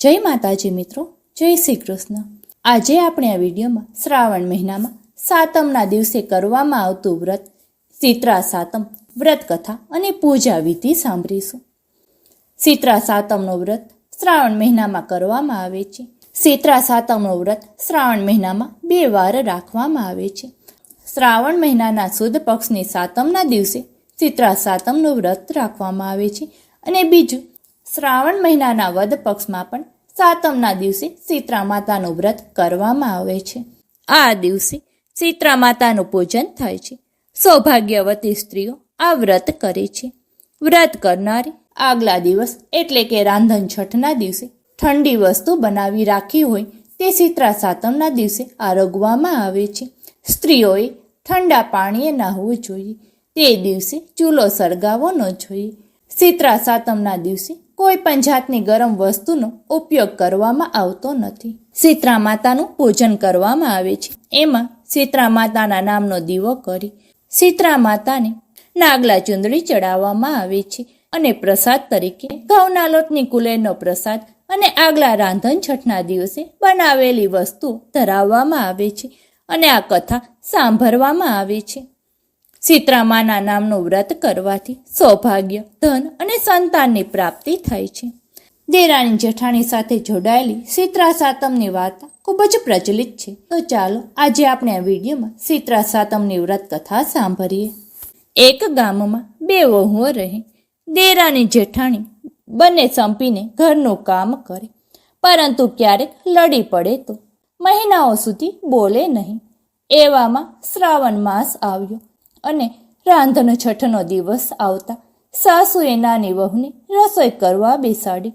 જય માતાજી મિત્રો, જય શ્રી કૃષ્ણ। આજે આપણે આ વિડીયોમાં શ્રાવણ મહિનામાં સાતમના દિવસે કરવામાં આવતું વ્રત શીતળા સાતમ વ્રત કથા અને પૂજા વિધિ સાંભળીશું। શીતળા સાતમનો વ્રત શ્રાવણ મહિનામાં કરવામાં આવે છે। શીતળા સાતમનો વ્રત શ્રાવણ મહિનામાં 2 વાર રાખવામાં આવે છે। શ્રાવણ મહિનાના સુદ પક્ષની સાતમના દિવસે શીતળા સાતમનું વ્રત રાખવામાં આવે છે અને બીજું શ્રાવણ મહિનાના વદ પક્ષમાં પણ સાતમના દિવસે શીતળા માતાનું વ્રત કરવામાં આવે છે। આ દિવસે શીતળા માતાનું પૂજન થાય છે। સૌભાગ્યવતી સ્ત્રીઓ આ વ્રત કરે છે। વ્રત કરનારી આગલા દિવસ એટલે કે રાંધણ છઠના દિવસે ઠંડી વસ્તુ બનાવી રાખી હોય તે શીતળા સાતમના દિવસે આરોગવામાં આવે છે। સ્ત્રીઓએ ઠંડા પાણીએ નહાવું જોઈએ। તે દિવસે ચૂલો સળગાવવો ન જોઈએ। શીતળા સાતમના દિવસે કોઈ પણ જાતની ગરમ વસ્તુનો ઉપયોગ કરવામાં આવતો નથી। શીતળા માતાનું પૂજન કરવામાં આવે છે। એમાં શીતળા માતાના નામનો દીવો કરી શીતળા માતાને નાગલા ચુંદડી ચડાવવામાં આવે છે અને પ્રસાદ તરીકે ઘઉંના લોટની કુલેરનો પ્રસાદ અને આગલા રાંધણ છઠના દિવસે બનાવેલી વસ્તુઓ ધરાવવામાં આવે છે અને આ કથા સાંભળવામાં આવે છે। શીતળા માના નામનું વ્રત કરવાથી સૌભાગ્ય, ધન અને સંતાનની પ્રાપ્તિ થાય છે। દેરાણી જેઠાણી સાથે જોડાયેલી શીતળા સાતમની વાર્તા ખૂબ જ પ્રચલિત છે। તો ચાલો આજે આપણે આ વિડીયોમાં શીતળા સાતમની વ્રત કથા સાંભળીએ। એક ગામમાં 2 વહુઓ રહે। દેરાણી જેઠાણી બંને સંપીને ઘરનું કામ કરે, પરંતુ ક્યારેક લડી પડે તો મહિનાઓ સુધી બોલે નહીં। એવામાં શ્રાવણ માસ આવ્યો અને રાંધણ છઠનો દિવસ આવતા સાસુએ નાની વહુને રસોઈ કરવા બેસાડી।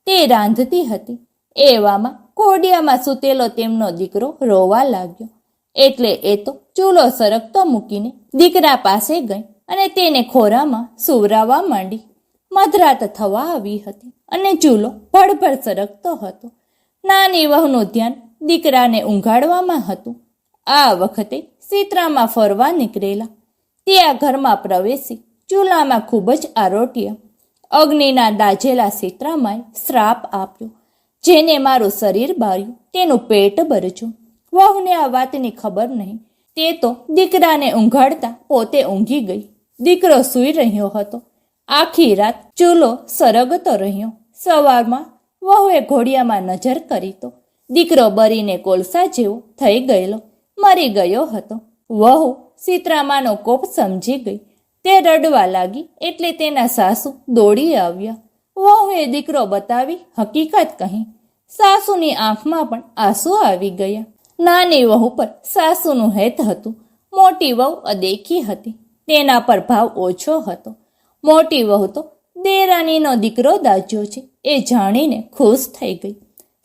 તે રાંધતી હતી। એવામાં ઘોડિયામાં સૂતેલો તેમનો દીકરો રોવા લાગ્યો, એટલે એ તો ચૂલો સરકતો મૂકીને દીકરા પાસે ગઈ અને તેને ખોરામાં સુવરાવવા માંડી। મધરાત થવા આવી હતી અને ચૂલો ભડભડ સરકતો હતો। નાની વહુનું ધ્યાન દીકરાને ઊંઘાડવામાં હતું। આ વખતે શીતળામાં ફરવા નીકળેલા ત્યાં ઘરમાં પ્રવેશી ચૂલામાં ખૂબ જ આરોટ્યા। અગ્નિના દાઝેલા શીતળામાએ શ્રાપ આપ્યો, જેને મારું શરીર બાર્યું તેનું પેટ ભરજો। વહુને આ વાતની ખબર નહીં। તે તો દીકરાને ઊંઘાડતા પોતે ઊંઘી ગઈ। દીકરો સૂઈ રહ્યો હતો। આખી રાત ચૂલો સરગતો રહ્યો। સવારમાં વહુએ ઘોડિયામાં નજર કરી તો દીકરો બળીને કોલસા જેવો થઈ ગયેલો મરી ગયો હતો। વહુ શીતળામાનો કોપ સમજી ગઈ। તે રડવા લાગી એટલે તેના સાસુ દોડી આવ્યા। વહુએ દીકરો બતાવી હકીકત કહી। સાસુની આંખમાં પણ આંસુ આવી ગયા। નાની વહુ પર સાસુનું હેત હતું। મોટી વહુ અદેખી હતી, તેના પર ભાવ ઓછો હતો। મોટી વહુ તો દેરાણીનો દીકરો દાજ્યો છે એ જાણીને ખુશ થઈ ગઈ।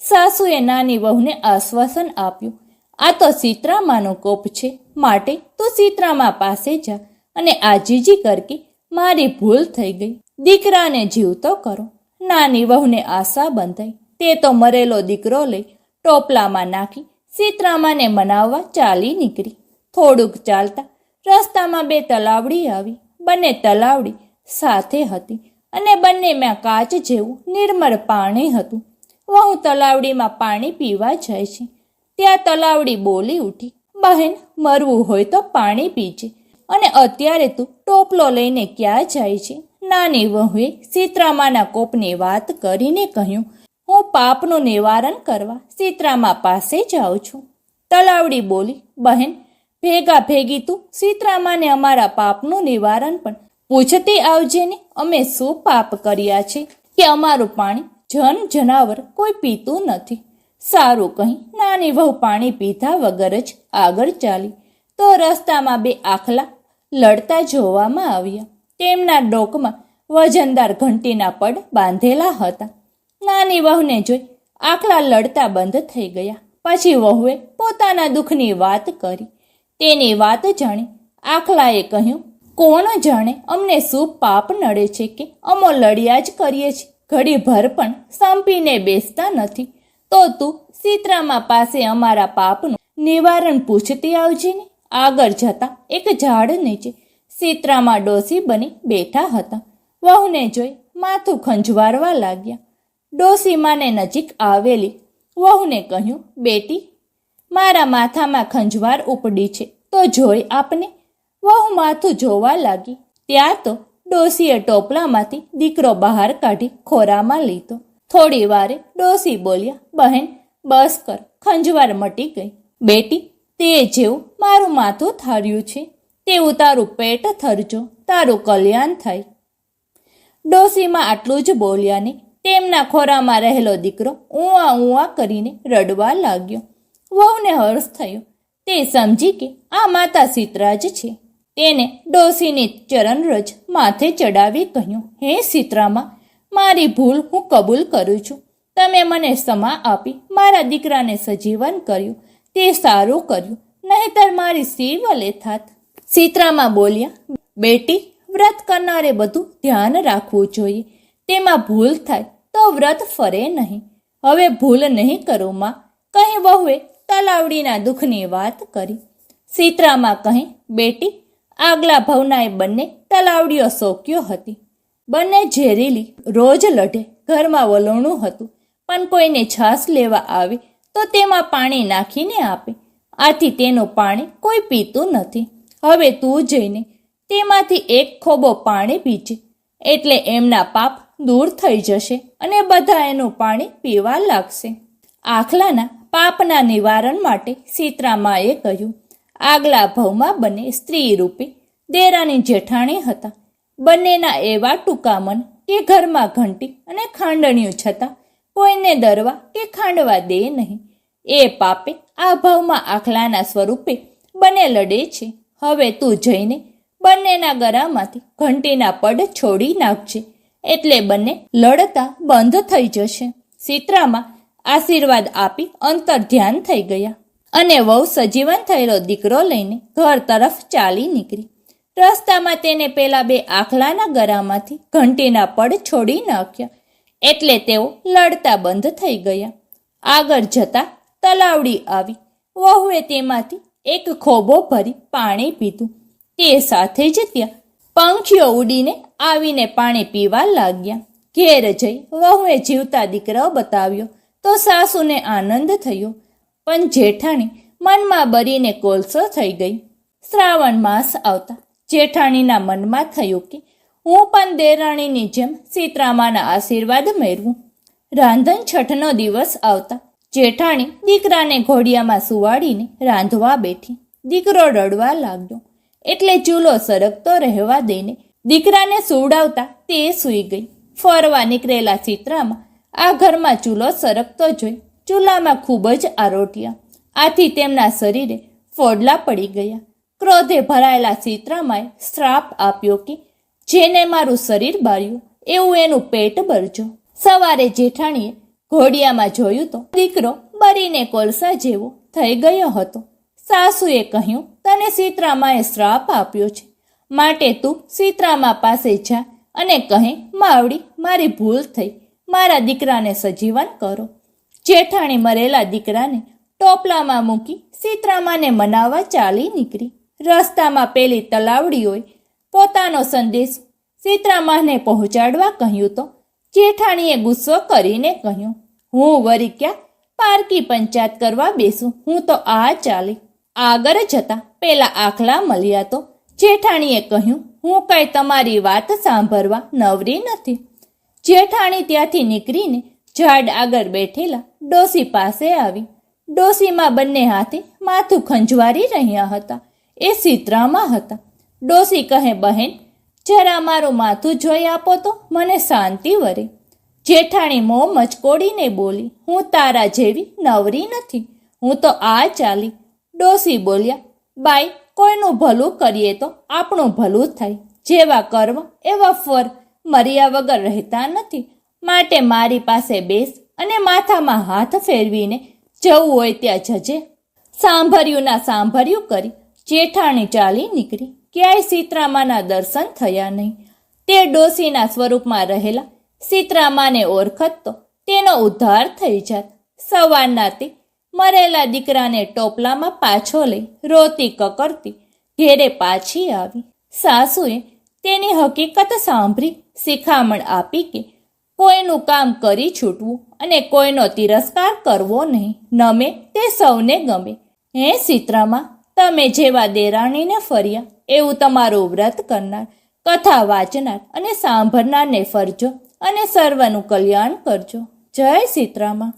સાસુએ નાની વહુને આશ્વાસન આપ્યું, આ તો શીતળામાનો કોપ છે, માટે તું શીતળામા પાસે જા અને આજીજી કરકે મારી ભૂલ થઈ ગઈ, દીકરાને જીવતો કરો। નાની વહુને આશા બંધાઈ। તે તો મરેલો દીકરો લઈ ટોપલામાં નાખી શીતળામાને મનાવવા ચાલી નીકળી। થોડુંક ચાલતા રસ્તામાં 2 તલાવડી આવી। બંને તલાવડી સાથે હતી અને બંનેમાં કાચ જેવું નિર્મળ પાણી હતું। વહુ તલાવડીમાં પાણી પીવા જાય છે ત્યાં તલાવડી બોલી ઉઠી, બહેન, મરવું હોય તો પાણી પીજે, અને અત્યારે તું ટોપલો લઈને ક્યાં જાય છે? નાની વહુએ શીતળામાના કોપની વાત કરીને કહ્યું, હું પાપનું નિવારણ કરવા શીતળામા પાસે જાઉં છું। તલાવડી બોલી, બહેન, ભેગા ભેગી તું શીતળામાને અમારા પાપનું નિવારણ પણ પૂછતી આવજે ને। અમે શું પાપ કર્યા છે કે અમારું પાણી જન જનાવર કોઈ પીતું નથી? સારું કહી નાની વહુ પાણી પીધા વગર જ આગળ ચાલી તો રસ્તામાં 2 આખલા લડતા જોવામાં આવ્યા। તેમના ડોકમાં વજનદાર ઘંટીના પડ બાંધેલા હતા। નાની વહુને જોઈ આખલા લડતા બંધ થઈ ગયા। પછી વહુએ પોતાના દુઃખની વાત કરી। તેની વાત જાણી આખલાએ કહ્યું, કોણ જાણે અમને શું પાપ નડે છે કે અમો લડ્યા જ કરીએ છીએ, ઘડી ભર પણ સંપીને બેસતા નથી। તો તું શીતળામા પાસે અમારા પાપનું નિવારણ પૂછતી આવજે ને। આગળ જતા એક ઝાડ નીચે શીતળામા ડોસી બની બેઠા હતા। વહુને જોઈ માથું ખંજવારવા લાગ્યા। ડોસીમાને નજીક આવેલી વહુને કહ્યું, બેટી, મારા માથામાં ખંજવાળ ઉપડી છે તો જોઈ આપને. વહુ માથું જોવા લાગી ત્યાં તો ડોસીએ ટોપલામાંથી દીકરો બહાર કાઢી ખોરામાં લીધો. થોડી વારે ડોસી બોલ્યા, બહેન બસ કર, ખંજવાળ મટી ગઈ. બેટી, તે જેવું મારું માથું થાર્યું છે તેવું તારું પેટ થરજો, તારું કલ્યાણ થાય. ડોસીમાં આટલું જ બોલ્યા ને તેમના ખોરામાં રહેલો દીકરો ઊંઆ ઊંઆ કરીને રડવા લાગ્યો. વહુને હર્ષ થયો. તે સમજી કે આ માતા સીતરા જ છે. તેને ડોસીની ચરણરજ માથે ચડાવી કહ્યું, હે સીતરામાં, મારી ભૂલ હું કબૂલ કરું છું. તમે મને ક્ષમા આપી મારા દીકરાને સજીવન કર્યું, તે સારું કર્યું, નહીંતર મારી સી વલે થાત. સીતરામાં બોલ્યા, બેટી, વ્રત કરનારે બધું ધ્યાન રાખવું જોઈએ. તેમાં ભૂલ થાય તો વ્રત ફરે નહીં. હવે ભૂલ નહીં કરું માં, કહી વહુએ તલાવડીના દુઃખની વાત કરી. સીતરામાં કહે, બેટી, આગલા ભવનાએ બંને તલાવડીઓ સોંક્યો હતી. બંને ઝેરીલી, રોજ લઢે, ઘરમાં વલોણું હતું, પણ કોઈને છાશ લેવા આવે તો તેમાં પાણી નાખીને આપે. આથી તેનું પાણી કોઈ પીતું નથી. હવે તું જઈને તેમાંથી એક ખોબો પાણી પીજે, એટલે એમના પાપ દૂર થઈ જશે અને બધા એનું પાણી પીવા લાગશે. આખલાના પાપના નિવારણ માટે સીતરામાએ કહ્યું, આગલા ભવમાં બંને સ્ત્રી રૂપે દેરાની જેઠાણી હતા. બંનેના એવા ટૂંકા મન કે ઘરમાં ઘંટી અને ખાંડણિયું છતાં કોઈને દરવા કે ખાંડવા દે નહીં. એ પાપે આ ભવમાં આખલાના સ્વરૂપે બંને લડે છે. હવે તું જઈને બંનેના ગળામાંથી ઘંટીના પડ છોડી નાખજે, એટલે બંને લડતા બંધ થઈ જશે. સીતરામાં આશીર્વાદ આપી અંતર ધ્યાન થઈ ગયા અને વહુ સજીવન થયેલો દીકરો લઈને ઘર તરફ ચાલી નીકળી. રસ્તામાં તેને પેલા બે આખલાના ગળામાંથી ઘંટીના પડ છોડી નાખ્યા, એટલે તેઓ લડતા બંધ થઈ ગયા. આગળ જતા તલાવડી આવી. વહુએ તેમાંથી એક ખોબો ભરી પાણી પીધું. તે સાથે જ ત્યાં પંખીઓ ઉડીને આવીને પાણી પીવા લાગ્યા. ઘેર જઈ વહુએ જીવતા દીકરો બતાવ્યો તો સાસુને આનંદ થયો, પણ જેઠાણી મનમાં બરીને કોલસો થઈ ગઈ. શ્રાવણ માસ આવતા જેઠાણીના મનમાં થયું કે હું પણ દેરાણીની જેમ સીતરામાના આશીર્વાદ મેળવું. રાંધણ છઠનો દિવસ આવતા જેઠાણી દીકરાને ઘોડિયામાં સુવાડીને રાંધવા બેઠી. દીકરો રડવા લાગ્યો એટલે ચૂલો સરગતો રહેવા દઈને દીકરાને સુવડાવતા તે સૂઈ ગઈ. ફરવા નીકળેલા સીતરામાં આ ઘરમાં ચૂલો સરગતો જોઈ ચૂલામાં ખૂબ જ આરોટ્યા. આથી તેમના શરીરે ફોડલા પડી ગયા. ક્રોધે ભરાયેલા સીતરામાએ શ્રાપ આપ્યો કે જેને મારું શરીર બાળ્યું એવું એનું પેટ ભરજો. સવારે જેઠાણીએ ઘોડિયામાં જોયું તો દીકરો બરીને કોલસા જેવો થઈ ગયો હતો. સાસુએ કહ્યું, તને સીતરામાએ શ્રાપ આપ્યો છે, માટે તું સીતરામા પાસે જા અને કહે, માવડી, મારી ભૂલ થઈ, મારા દીકરાને સજીવન કરો. જેઠાણી મરેલા દીકરાને ટોપલામાં મૂકી સીતરામાને મનાવવા ચાલી નીકળી. રસ્તામાં પેલી તલાવડીઓએ પોતાનો સંદેશ સીતરામાને પહોંચાડવા કહ્યું તો જેઠાણીએ ગુસ્સો કરીને કહ્યું, હું વરી ક્યાં પારકી પંચાયત કરવા બેસું, હું તો આ ચાલી. આગળ જતા પેલા આખલા મળ્યા તો જેઠાણીએ કહ્યું, હું કઈ તમારી વાત સાંભળવા નવરી નથી. જેઠાણી ત્યાંથી નીકળીને ઝાડ આગળ બેઠેલા ડોસી પાસે આવી. ડોસીમાં બંને હાથે માથું ખંજવારી રહ્યા હતા. એ સીતરામાં હતા. ડોસી કહે, બહેન, જરા મારું માથું જોઈ આપો તો મને શાંતિ વરે. જેઠાણી મોં મચકોડીને બોલી, હું તારા જેવી નવરી નથી, હું તો આ ચાલી. ડોસી બોલ્યા, બાઈ, કોઈનું ભલું કરીએ તો આપણું ભલું થાય. જેવા કર્મ એવા ફળ, મર્યા વગર રહેતા નથી. માટે મારી પાસે બેસ અને માથામાં હાથ ફેરવીને જવું હોય ત્યાં જજે. સાંભળ્યું ના સાંભળ્યું કરી જેઠાણી ચાલી નીકળી. ક્યાંય સીતરામાના દર્શન થયા નહીં. તે ડોસીના સ્વરૂપમાં રહેલા સીતરામાને ઓળખત તો તેનો ઉદ્ધાર થઈ જાત. સવારના તે મરેલા દીકરાને ટોપલામાં પાછો લઈ રોતી કકરતી ઘેરે પાછી આવી. સાસુએ તેની હકીકત સાંભળી શિખામણ આપી કે કોઈનું કામ કરી છૂટવું અને કોઈનો તિરસ્કાર કરવો નહીં. નમે તે સૌને ગમે. હે સીતરામાં, તમે જેવા દેરાણીને ફર્યા એવું તમારું વ્રત કરનાર, કથા વાંચનાર અને સાંભળનારને ફરજો અને સર્વનું કલ્યાણ કરજો. જય સીતરામાં.